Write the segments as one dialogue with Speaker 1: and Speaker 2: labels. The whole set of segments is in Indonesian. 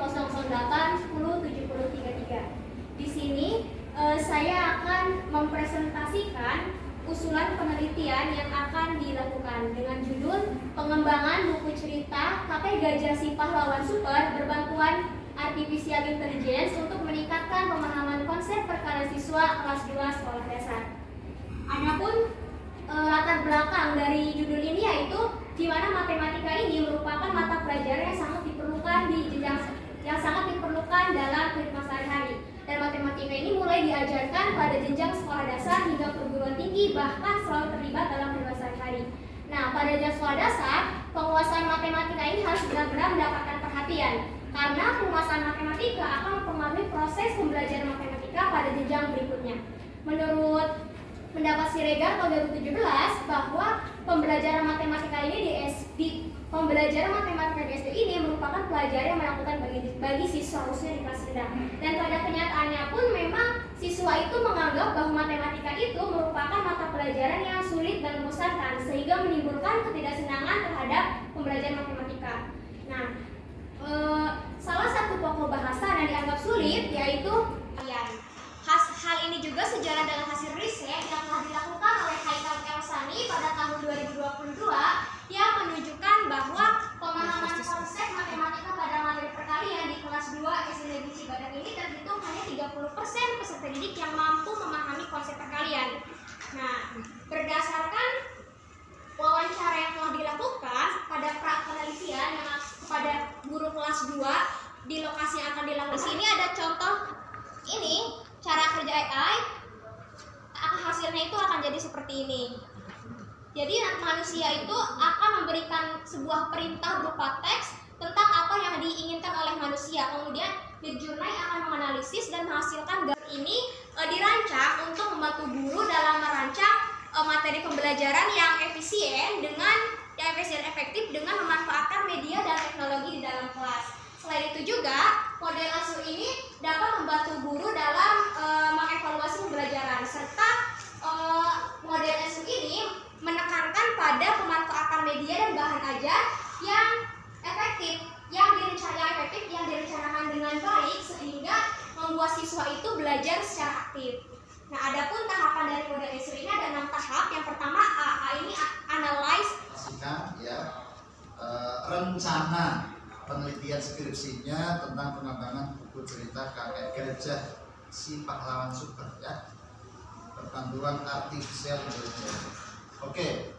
Speaker 1: 2008-10-7033. Di sini saya akan mempresentasikan usulan penelitian yang akan dilakukan dengan judul Pengembangan Buku Cerita Kakek Gajah Si Pahlawan Super Berbantuan Artificial Intelligence untuk meningkatkan pemahaman konsep perkara siswa kelas 2 sekolah dasar. Adapun latar belakang dari judul ini yaitu di mana matematika ini merupakan mata pelajaran yang sangat diperlukan dalam kehidupan sehari-hari. Dan matematika ini mulai diajarkan pada jenjang sekolah dasar hingga perguruan tinggi, bahkan selalu terlibat dalam kehidupan sehari-hari. Nah, pada jenjang sekolah dasar, penguasaan matematika ini harus benar-benar mendapatkan perhatian, karena penguasaan matematika akan mempengaruhi proses pembelajaran matematika pada jenjang berikutnya. Menurut pendapat Siregar tahun 2017 bahwa pembelajaran matematika di SD ini merupakan pelajaran yang menakutkan bagi siswa khususnya di kelas rendah. Dan pada kenyataannya pun memang siswa itu menganggap bahwa matematika itu merupakan mata pelajaran yang sulit dan membosankan, sehingga menimbulkan ketidaksenangan terhadap pembelajaran matematika. Nah, salah satu pokok bahasa yang dianggap sulit yaitu hal ini juga sejalan dengan hasil riset yang telah dilakukan oleh Haikal Elsani pada tahun 2022 yang menunjukkan bahwa pemahaman konsep matematika pada materi perkalian di kelas 2 SD Negeri Cibadak ini terhitung hanya 30% peserta didik yang mampu memahami konsep perkalian. Nah, berdasarkan wawancara yang telah dilakukan pada penelitian yang kepada guru kelas 2 di lokasi yang akan dilakukan. Di sini ada contoh ini cara kerja AI. Hasilnya itu akan jadi seperti ini. Jadi manusia itu akan memberikan sebuah perintah berupa teks tentang apa yang diinginkan oleh manusia. Kemudian Midjourney akan menganalisis dan menghasilkan gambar ini dirancang untuk membantu guru dalam merancang materi pembelajaran yang efisien efektif dengan memanfaatkan media dan teknologi di dalam kelas. Selain itu juga model ASU ini dapat membantu guru dalam mengevaluasi pembelajaran, serta model ASU ini menekankan pada pemanfaatan media dan bahan ajar yang efektif, yang direncanakan dengan baik sehingga membuat siswa itu belajar secara aktif. Nah, adapun tahapan dari model ASU ini ada 6 tahap. Yang pertama A ini analyze.
Speaker 2: Rencana penelitian skripsinya tentang pengembangan buku cerita kakek gajah si pahlawan super, ya, berpanduan artificial intelligence. Oke.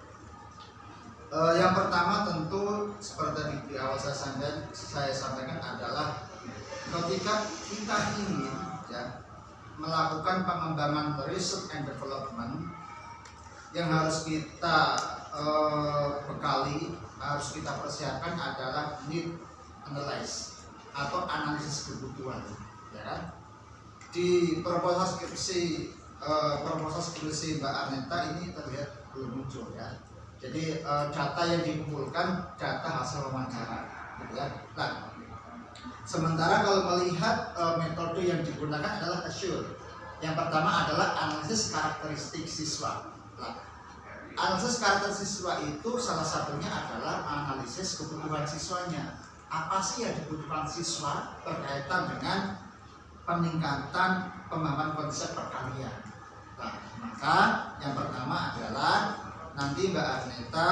Speaker 2: Yang pertama tentu seperti di awal saya sampaikan adalah ketika kita ingin, ya, melakukan pengembangan research and development, yang harus kita bekali, harus kita persiapkan adalah need analyze atau analisis kebutuhan, ya kan? Di proposal skripsi Mbak Arneta ini terlihat belum muncul, ya. Jadi data yang dikumpulkan data hasil wawancara, gitu ya. Nah, sementara kalau melihat metode yang digunakan adalah ASURE. Yang pertama adalah analisis karakteristik siswa. Nah, analisis karakteristik siswa itu salah satunya adalah analisis kebutuhan siswanya. Apa sih yang dibutuhkan siswa berkaitan dengan peningkatan pemahaman konsep perkalian. Nah, maka yang pertama adalah nanti Mbak Arneta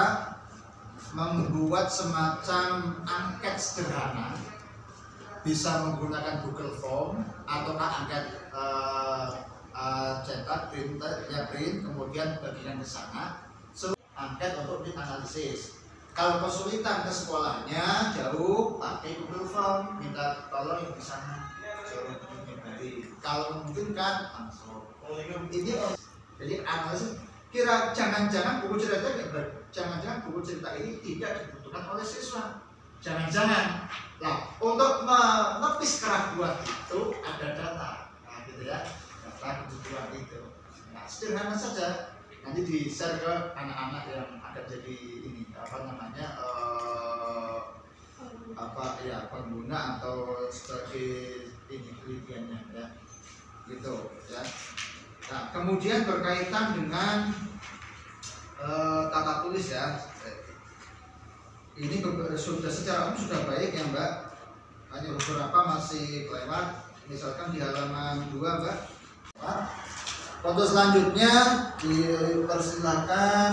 Speaker 2: membuat semacam angket sederhana, bisa menggunakan Google Form ataukah angket cetak, print, kemudian bagian ke sana, angket untuk dianalisis. Kalau kesulitan ke sekolahnya jauh, pakai Google Form, minta tolong yang di sana. Kalau mungkin kan langsung. Ini jadi analisis. Jangan-jangan buku cerita ini tidak dibutuhkan oleh siswa. Jangan-jangan. Nah, untuk menepis keraguan itu ada data, nah, gitu ya, data kebutuhan itu. Nah, sederhana saja. Nanti di-share ke anak-anak yang akan jadi ini pengguna atau sebagai ini penelitiannya, ya, gitu ya. Nah, kemudian berkaitan dengan tata tulis, ya, ini sudah secara umum sudah baik, ya Mbak. hanya beberapa masih kelewat, misalkan di halaman 2 Mbak. Foto selanjutnya dipersilakan